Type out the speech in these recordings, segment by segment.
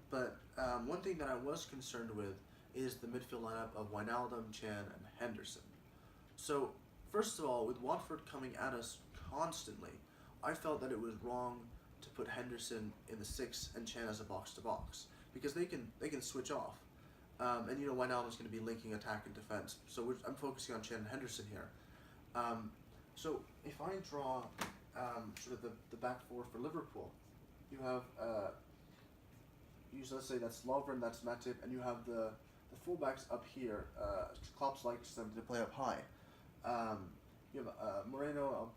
But one thing that I was concerned with is the midfield lineup of Wijnaldum, Chan, and Henderson. So, first of all, with Watford coming at us constantly, I felt that it was wrong to put Henderson in the six and Chan as a box to box because they can switch off, and Wijnaldum's going to be linking attack and defense. So I'm focusing on Chan and Henderson here. Um, so if I draw sort of the back four for Liverpool, you have let's say that's Lovren, that's Matip, and you have the fullbacks up here. Klopp likes them to play up high. Um, you have Moreno,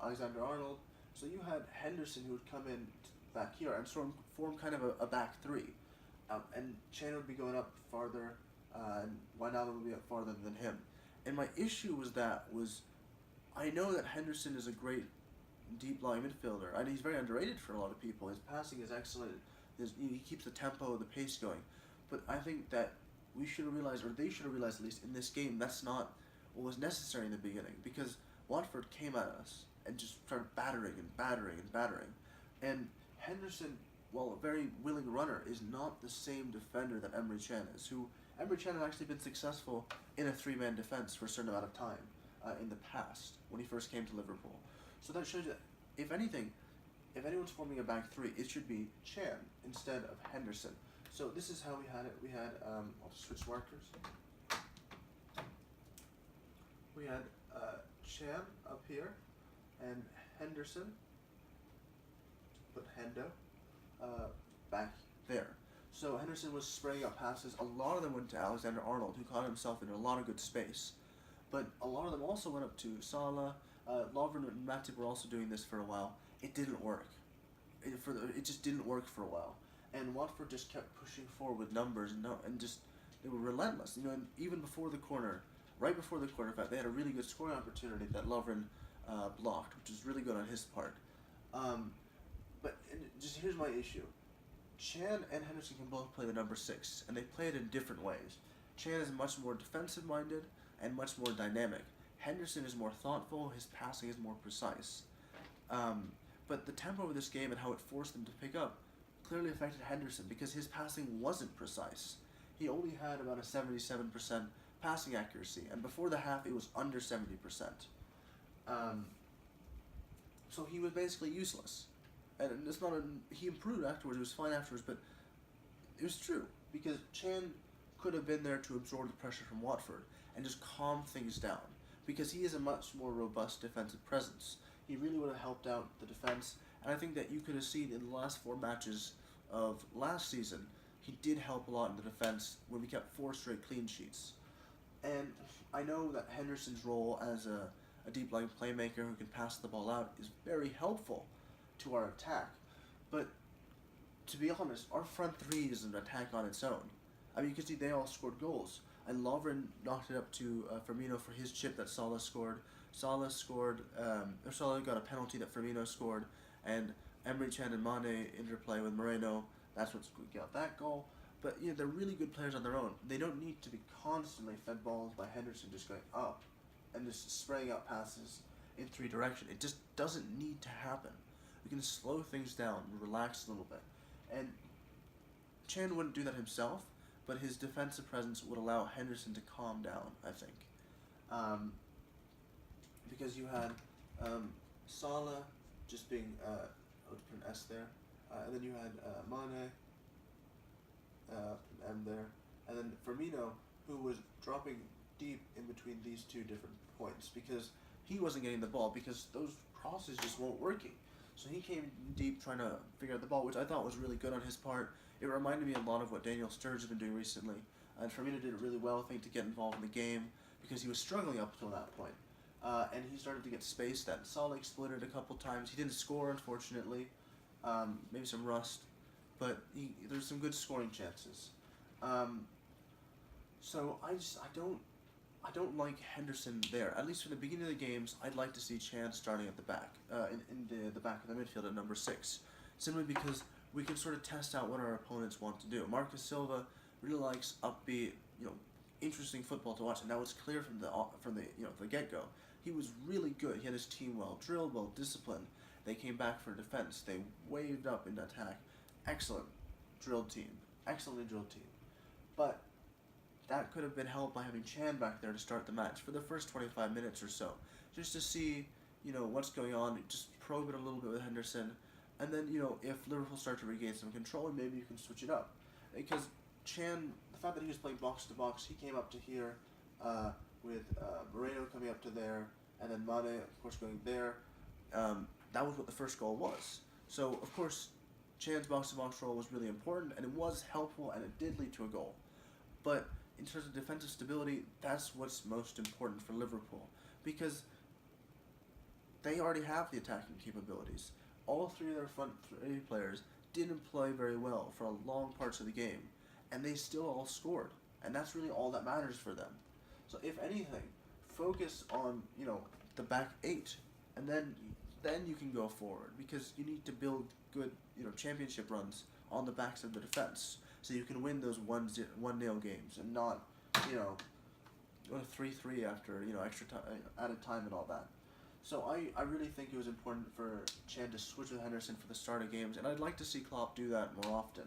Alexander Arnold. So you had Henderson who would come in back here and form kind of a back three. And Chan would be going up farther, and Wijnaldum would be up farther than him. And my issue was I know that Henderson is a great deep lying midfielder, and he's very underrated for a lot of people. His passing is excellent. He keeps the tempo, the pace going. But I think that we should have realized, or they should have realized at least in this game, that's not what was necessary in the beginning, because Watford came at us and just started battering and battering and battering. And Henderson, while a very willing runner, is not the same defender that Emre Can is, who Emre Can had actually been successful in a three-man defense for a certain amount of time in the past when he first came to Liverpool. So that shows you that, if anything, if anyone's forming a back three, it should be Chan instead of Henderson. So this is how we had it. We had, I'll switch markers. We had Chan up here and Henderson, put Hendo, back there. So Henderson was spraying up passes. A lot of them went to Alexander Arnold, who caught himself in a lot of good space. But a lot of them also went up to Salah. Lovren and Matip were also doing this for a while. It didn't work. It just didn't work for a while. And Watford just kept pushing forward with numbers and just they were relentless. And even before the corner, right before the corner, in fact, they had a really good scoring opportunity that Lovren blocked, which was really good on his part. But just here's my issue. Chan and Henderson can both play the number 6, and they play it in different ways. Chan is much more defensive-minded and much more dynamic. Henderson is more thoughtful, his passing is more precise. But the tempo of this game and how it forced them to pick up clearly affected Henderson because his passing wasn't precise. He only had about a 77% passing accuracy, and before the half it was under 70%. So he was basically useless. And it's not he improved afterwards, it was fine afterwards, but it was true because Chan could have been there to absorb the pressure from Watford and just calm things down because he is a much more robust defensive presence. He really would have helped out the defense, and I think that you could have seen in the last 4 matches of last season, he did help a lot in the defense when we kept 4 straight clean sheets. And I know that Henderson's role as a deep line playmaker who can pass the ball out is very helpful to our attack, but to be honest, our front three is an attack on its own. I mean, you can see they all scored goals, and Lovren knocked it up to Firmino for his chip that Salah scored. Salah got a penalty that Firmino scored, and Emre Can and Mane interplay with Moreno. That's what got that goal. But they're really good players on their own. They don't need to be constantly fed balls by Henderson just going up and just spraying out passes in 3 directions. It just doesn't need to happen. We can slow things down and relax a little bit. And Chan wouldn't do that himself, but his defensive presence would allow Henderson to calm down, I think. Because you had Salah just being, I would put an S there, and then you had Mane, an M there, and then Firmino, who was dropping deep in between these 2 different points because he wasn't getting the ball because those crosses just weren't working. So he came deep trying to figure out the ball, which I thought was really good on his part. It reminded me a lot of what Daniel Sturridge has been doing recently. And Firmino did it really well, I think, to get involved in the game because he was struggling up until that point. And he started to get space that Salah exploited a couple times. He didn't score, unfortunately. Maybe some rust. But there's some good scoring chances. So I don't like Henderson there. At least for the beginning of the games, I'd like to see Chan starting at the back, in the back of the midfield at number 6, simply because we can sort of test out what our opponents want to do. Marcus Silva really likes upbeat, interesting football to watch, and that was clear from the get-go. He was really good. He had his team well drilled, well disciplined. They came back for defense. They waved up in attack. Excellent. drilled team, excellently drilled team, but that could have been helped by having Chan back there to start the match for the first 25 minutes or so, just to see, what's going on, just probe it a little bit with Henderson, and then, if Liverpool start to regain some control, maybe you can switch it up. Because Chan, the fact that he was playing box to box, he came up to here with Moreno coming up to there, and then Mane, of course, going there. That was what the first goal was. So, of course, Chan's box-to-box role was really important, and it was helpful, and it did lead to a goal. But in terms of defensive stability, that's what's most important for Liverpool, because they already have the attacking capabilities. All three of their front three players didn't play very well for long parts of the game, and they still all scored, and that's really all that matters for them. So if anything, focus on the back eight, and then you can go forward, because you need to build good championship runs on the backs of the defense, so you can win those 1-0 games and not go to 3-3 after extra time, added time and all that. So I really think it was important for Chan to switch with Henderson for the start of games, and I'd like to see Klopp do that more often.